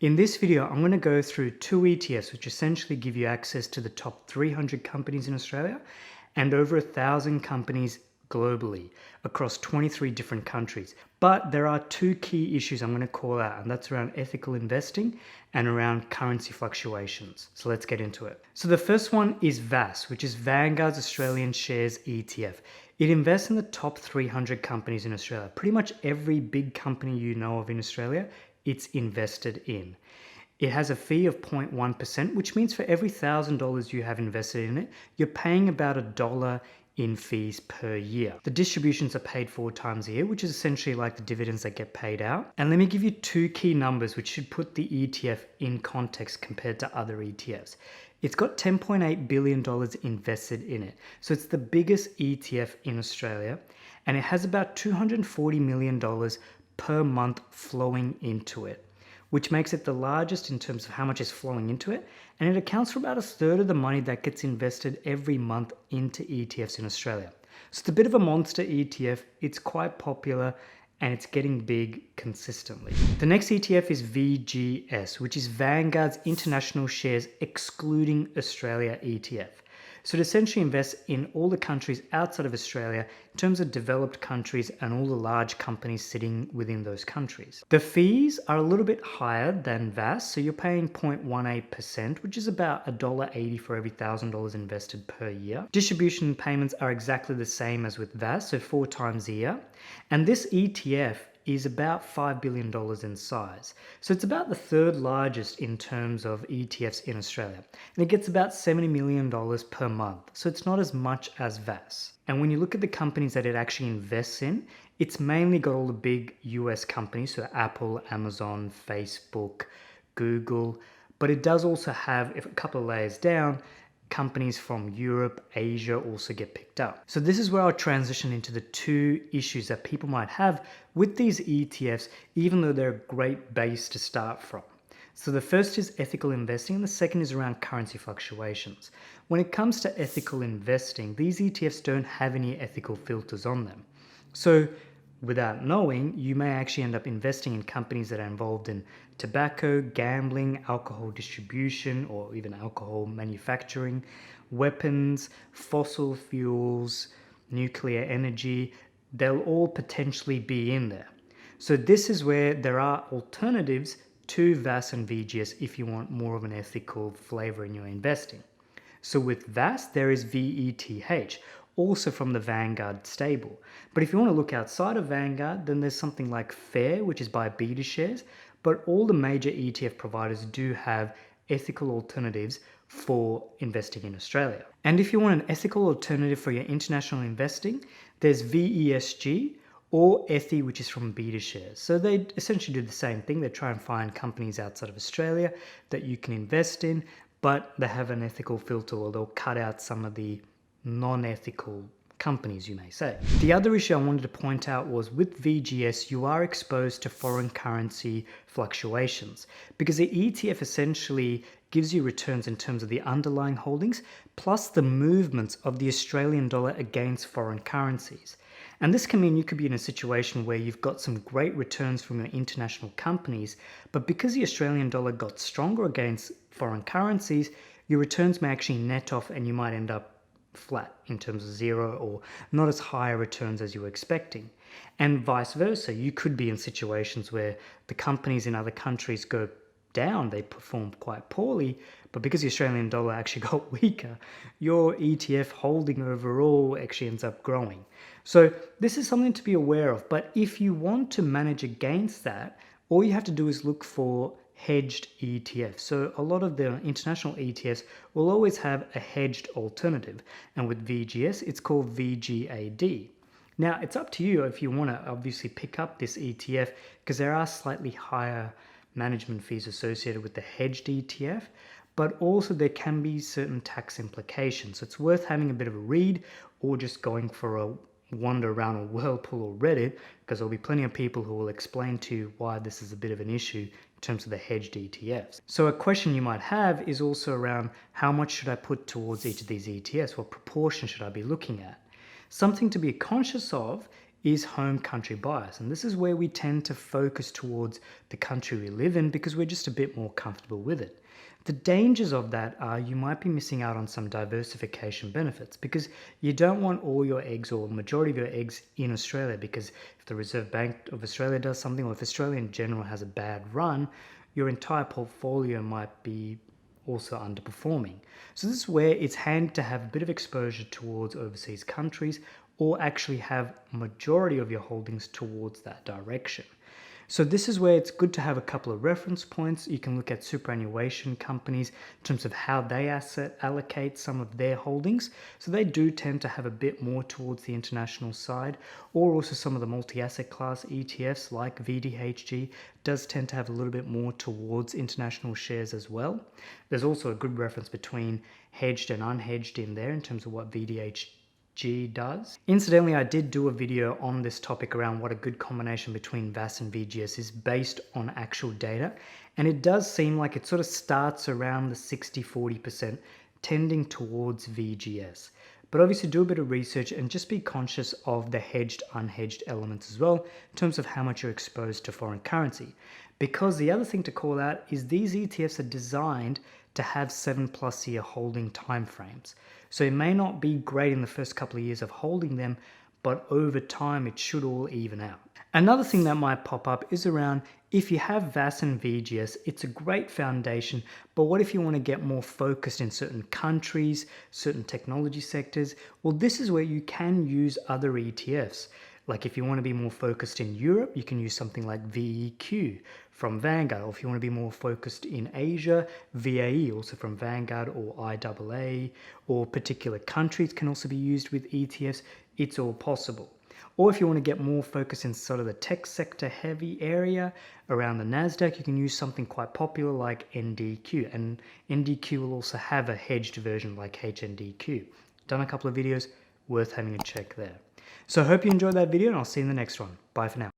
In this video, I'm going to go through two ETFs, which essentially give you access to the top 300 companies in Australia and over 1,000 companies globally across 23 different countries. But there are two key issues I'm going to call out, and that's around ethical investing and around currency fluctuations. So let's get into it. So the first one is VAS, which is Vanguard's Australian Shares ETF. It invests in the top 300 companies in Australia. Pretty much every big company you know of in Australia, it's invested in. It has a fee of 0.1%, which means for every $1,000 you have invested in it, you're paying about $1 in fees per year. The distributions are paid 4 times a year, which is essentially like the dividends that get paid out. And let me give you two key numbers which should put the ETF in context compared to other ETFs. It's got $10.8 billion invested in it. So it's the biggest ETF in Australia, and it has about $240 million per month flowing into it, which makes it the largest in terms of how much is flowing into it, and it accounts for about a third of the money that gets invested every month into ETFs in Australia. So it's a bit of a monster ETF, it's quite popular, and it's getting big consistently. The next ETF is VGS, which is Vanguard's International Shares Excluding Australia ETF. So it essentially invests in all the countries outside of Australia in terms of developed countries and all the large companies sitting within those countries. The fees are a little bit higher than VAS, so you're paying 0.18%, which is about $1.80 for every $1,000 invested per year. Distribution payments are exactly the same as with VAS, so 4 times a year. And this ETF is about $5 billion in size. So it's about the third largest in terms of ETFs in Australia. And it gets about $70 million per month. So it's not as much as VAS. And when you look at the companies that it actually invests in, it's mainly got all the big US companies, so Apple, Amazon, Facebook, Google, but it does also have, if a couple of layers down, companies from Europe, Asia also get picked up. So this is where I'll transition into the two issues that people might have with these ETFs, even though they're a great base to start from. So the first is ethical investing, and the second is around currency fluctuations. When it comes to ethical investing, these ETFs don't have any ethical filters on them. So without knowing, you may actually end up investing in companies that are involved in tobacco, gambling, alcohol distribution, or even alcohol manufacturing, weapons, fossil fuels, nuclear energy. They'll all potentially be in there. So this is where there are alternatives to VAS and VGS if you want more of an ethical flavor in your investing. So with VAS, there is VETH, also from the Vanguard stable. But if you want to look outside of Vanguard, then there's something like FAIR, which is by BetaShares, but all the major ETF providers do have ethical alternatives for investing in Australia. And if you want an ethical alternative for your international investing, there's VESG or ETHI, which is from BetaShares. So they essentially do the same thing. They try and find companies outside of Australia that you can invest in, but they have an ethical filter, or they'll cut out some of the non-ethical companies, you may say. The other issue I wanted to point out was with VGS, you are exposed to foreign currency fluctuations because the ETF essentially gives you returns in terms of the underlying holdings plus the movements of the Australian dollar against foreign currencies. And this can mean you could be in a situation where you've got some great returns from your international companies, but because the Australian dollar got stronger against foreign currencies, your returns may actually net off and you might end up flat in terms of zero or not as high returns as you were expecting. And vice versa, you could be in situations where the companies in other countries go down, they perform quite poorly, but because the Australian dollar actually got weaker, your ETF holding overall actually ends up growing. So this is something to be aware of, but if you want to manage against that, all you have to do is look for hedged ETFs. So a lot of the international ETFs will always have a hedged alternative. And with VGS, it's called VGAD. Now, it's up to you if you want to obviously pick up this ETF because there are slightly higher management fees associated with the hedged ETF, but also there can be certain tax implications. So it's worth having a bit of a read or just going for a wander around a Whirlpool or Reddit, because there'll be plenty of people who will explain to you why this is a bit of an issue in terms of the hedged ETFs. So a question you might have is also around how much should I put towards each of these ETFs? What proportion should I be looking at? Something to be conscious of is home country bias. And this is where we tend to focus towards the country we live in because we're just a bit more comfortable with it. The dangers of that are you might be missing out on some diversification benefits because you don't want all your eggs or the majority of your eggs in Australia, because if the Reserve Bank of Australia does something, or if Australia in general has a bad run, your entire portfolio might be also underperforming. So this is where it's handy to have a bit of exposure towards overseas countries, or actually have majority of your holdings towards that direction. So this is where it's good to have a couple of reference points. You can look at superannuation companies in terms of how they asset allocate some of their holdings. So they do tend to have a bit more towards the international side, or also some of the multi-asset class ETFs like VDHG does tend to have a little bit more towards international shares as well. There's also a good reference between hedged and unhedged in there in terms of what VDHG does. Incidentally, I did do a video on this topic around what a good combination between VAS and VGS is based on actual data, and it does seem like it sort of starts around the 60-40% tending towards VGS. But obviously do a bit of research and just be conscious of the hedged unhedged elements as well in terms of how much you're exposed to foreign currency. Because the other thing to call out is these ETFs are designed to have 7+ year holding timeframes. So it may not be great in the first couple of years of holding them, but over time it should all even out. Another thing that might pop up is around if you have VAS and VGS, it's a great foundation, but what if you want to get more focused in certain countries, certain technology sectors? Well, this is where you can use other ETFs. Like if you want to be more focused in Europe, you can use something like VEQ from Vanguard. Or if you want to be more focused in Asia, VAE, also from Vanguard, or IAA, or particular countries can also be used with ETFs. It's all possible. Or if you want to get more focus in sort of the tech sector heavy area around the NASDAQ, you can use something quite popular like NDQ. And NDQ will also have a hedged version like HNDQ. Done a couple of videos, worth having a check there. So I hope you enjoyed that video, and I'll see you in the next one. Bye for now.